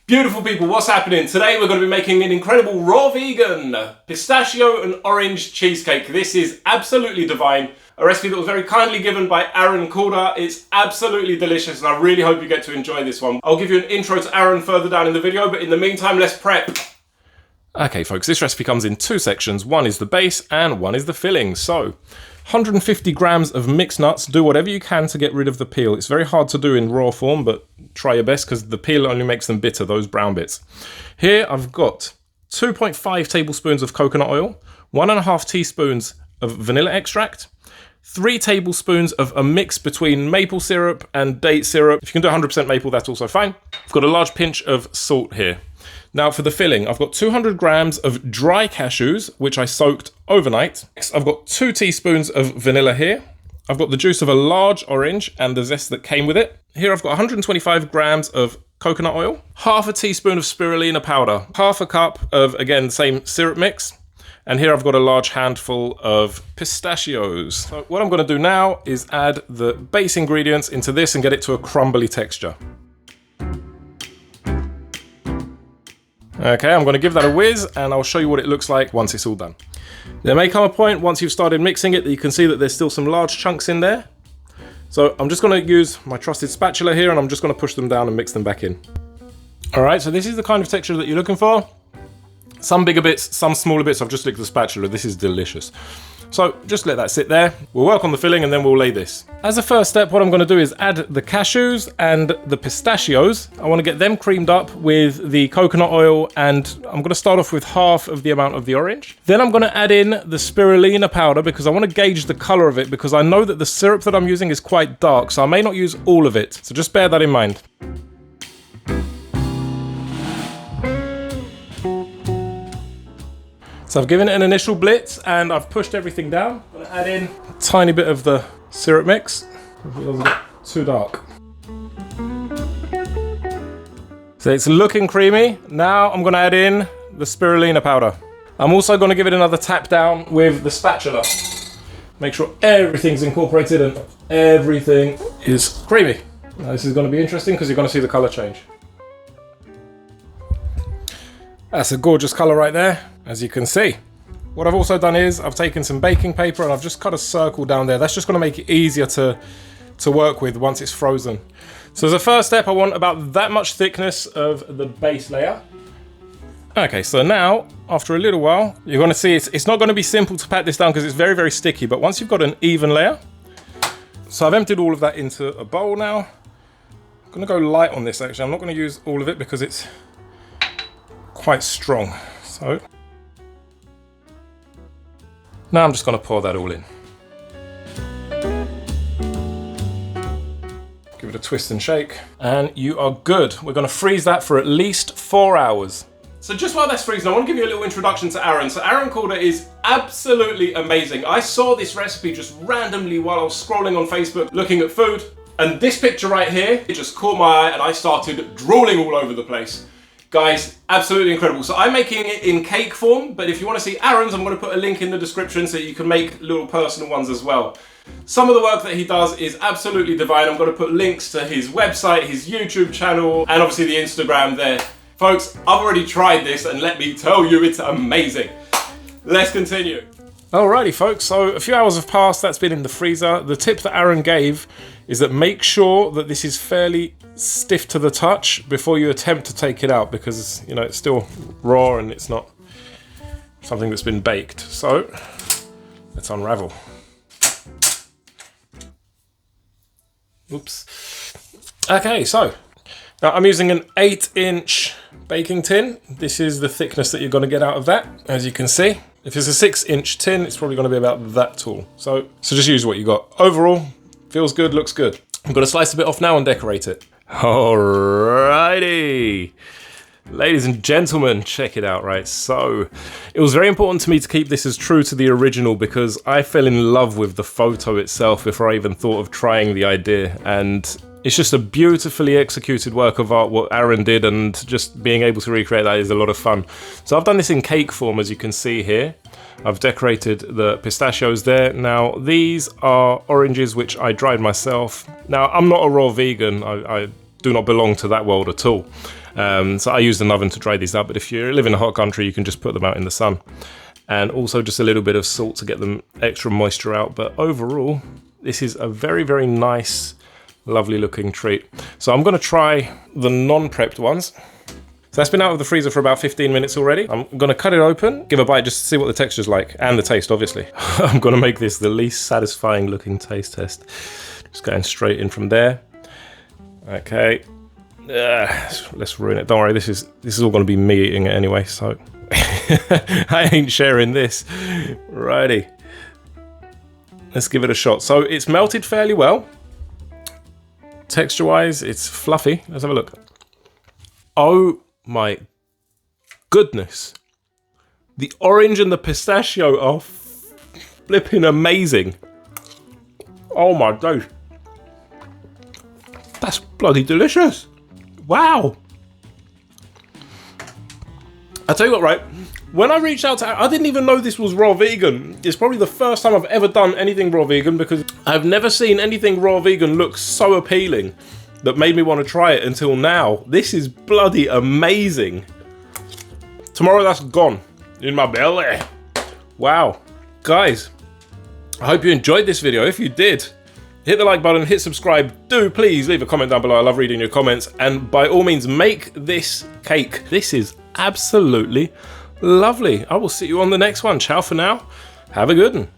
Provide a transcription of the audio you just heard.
Beautiful people, what's happening? Today we're going to be making an incredible raw vegan pistachio and orange cheesecake. This is absolutely divine. A recipe that was very kindly given by Aaron Calder. It's absolutely delicious and I really hope you get to enjoy this one. I'll give you an intro to Aaron further down in the video, but in the meantime, let's prep. Okay folks, this recipe comes in two sections. One is the base and one is the filling. So, 150 grams of mixed nuts. Do whatever you can to get rid of the peel. It's very hard to do in raw form, but try your best because the peel only makes them bitter, those brown bits. Here I've got 2.5 tablespoons of coconut oil, 1.5 teaspoons of vanilla extract, 3 tablespoons of a mix between maple syrup and date syrup. If you can do 100% maple, that's also fine. I've got a large pinch of salt here. Now for the filling, I've got 200 grams of dry cashews, which I soaked overnight. Next, I've got 2 teaspoons of vanilla here. I've got the juice of a large orange and the zest that came with it. Here I've got 125 grams of coconut oil, half a teaspoon of spirulina powder, half a cup of, again, same syrup mix. And here I've got a large handful of pistachios. So what I'm gonna do now is add the base ingredients into this and get it to a crumbly texture. Okay, I'm gonna give that a whiz and I'll show you what it looks like once it's all done. There may come a point once you've started mixing it that you can see that there's still some large chunks in there. So I'm just gonna use my trusted spatula here and I'm just gonna push them down and mix them back in. All right, so this is the kind of texture that you're looking for. Some bigger bits, some smaller bits. I've just licked the spatula. This is delicious. So just let that sit there. We'll work on the filling and then we'll lay this. As a first step, what I'm going to do is add the cashews and the pistachios. I want to get them creamed up with the coconut oil and I'm going to start off with half of the amount of the orange. Then I'm going to add in the spirulina powder because I want to gauge the color of it because I know that the syrup that I'm using is quite dark, so I may not use all of it. So just bear that in mind. So I've given it an initial blitz and I've pushed everything down. I'm gonna add in a tiny bit of the syrup mix. It doesn't get too dark. So it's looking creamy. Now I'm gonna add in the spirulina powder. I'm also gonna give it another tap down with the spatula. Make sure everything's incorporated and everything is creamy. Now this is gonna be interesting because you're gonna see the color change. That's a gorgeous color right there, as you can see. What I've also done is I've taken some baking paper and I've just cut a circle down there. That's just gonna make it easier to work with once it's frozen. So as a first step, I want about that much thickness of the base layer. Okay, so now, after a little while, you're gonna see it's not gonna be simple to pat this down because it's very, very sticky, but once you've got an even layer, so I've emptied all of that into a bowl now. I'm gonna go light on this actually. I'm not gonna use all of it because it's quite strong. So now I'm just going to pour that all in. Give it a twist and shake and you are good. We're going to freeze that for at least 4 hours. So just while that's freezing, I want to give you a little introduction to Aaron. So Aaron Calder is absolutely amazing. I saw this recipe just randomly while I was scrolling on Facebook looking at food, and this picture right here, it just caught my eye and I started drooling all over the place. Guys, absolutely incredible. So I'm making it in cake form, but if you want to see Aaron's, I'm going to put a link in the description so you can make little personal ones as well. Some of the work that he does is absolutely divine. I'm going to put links to his website, his YouTube channel, and obviously the Instagram there. Folks, I've already tried this and let me tell you, it's amazing. Let's continue. Alrighty folks, so a few hours have passed, that's been in the freezer. The tip that Aaron gave is that make sure that this is fairly stiff to the touch before you attempt to take it out because, you know, it's still raw and it's not something that's been baked. So, let's unravel. Oops. Okay, so, now I'm using an 8-inch baking tin. This is the thickness that you're going to get out of that, as you can see. If it's a 6-inch tin, it's probably going to be about that tall. So just use what you got. Overall, feels good, looks good. I'm going to slice a bit off now and decorate it. Alrighty. Ladies and gentlemen, check it out, right? So, it was very important to me to keep this as true to the original because I fell in love with the photo itself before I even thought of trying the idea. And it's just a beautifully executed work of art, what Aaron did, and just being able to recreate that is a lot of fun. So I've done this in cake form, as you can see here. I've decorated the pistachios there. Now, these are oranges which I dried myself. Now, I'm not a raw vegan. I do not belong to that world at all. So I used an oven to dry these up, but if you live in a hot country, you can just put them out in the sun. And also just a little bit of salt to get them extra moisture out. But overall, this is a very, very nice, lovely looking treat. So I'm gonna try the non-prepped ones. So that's been out of the freezer for about 15 minutes already. I'm gonna cut it open, give a bite just to see what the texture's like, and the taste, obviously. I'm gonna make this the least satisfying looking taste test. Just going straight in from there. Okay, let's ruin it. Don't worry, this is all gonna be me eating it anyway, so I ain't sharing this. Righty, let's give it a shot. So it's melted fairly well. Texture-wise, it's fluffy. Let's have a look. Oh my goodness. The orange and the pistachio are flipping amazing. Oh my days. That's bloody delicious. Wow. I'll tell you what, right? When I reached out to, I didn't even know this was raw vegan. It's probably the first time I've ever done anything raw vegan because I've never seen anything raw vegan look so appealing that made me want to try it until now. This is bloody amazing. Tomorrow that's gone in my belly. Wow. Guys, I hope you enjoyed this video. If you did, hit the like button, hit subscribe. Do please leave a comment down below. I love reading your comments. And by all means, make this cake. This is absolutely lovely. I will see you on the next one. Ciao for now. Have a good one.